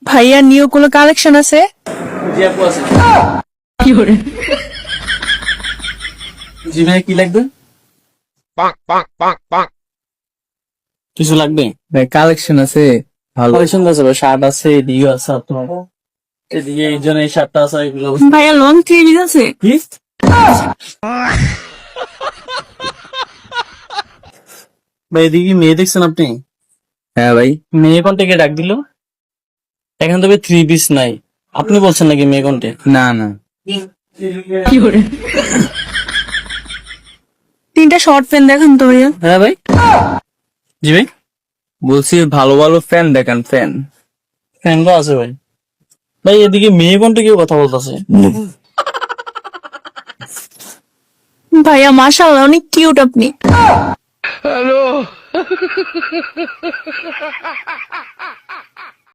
ভাইয়া নিউ কোনো কালেকশন আছে? জি আপু আছে। জি ভাই কি লাগবে? কিছু লাগবে? ভাই কালেকশন আছে ভালো। কালেকশন আছে ভাই, শার্ট আছে, এদিকে আছে আপনার, এদিকে এই জন্য এই শার্টটা আছে এগুলো। ভাইয়া লং থ্রি পিস আছে? কি? ভাই এদিকে মেয়ে দেখছেন আপনি? হ্যাঁ ভাই, মেয়ে কন্টেকে ডাক দিল, এখান থেকে 3 পিস নাই, আপনি বলছেন নাকি মেয়ে কন্টে? না না তিনটা শর্ট প্যান্ট দেখান তো ভাইয়া। হ্যাঁ ভাই। জি ভাই, বলছি ভালো ভালো ফ্যান দেখান, ফ্যান। ফ্যান তো আছে ভাই। ভাই এদিকে মেয়ে কন্টে কেউ কথা বলতেছে। ভাইয়া মাশাআল্লাহ অনেক কিউট আপনি।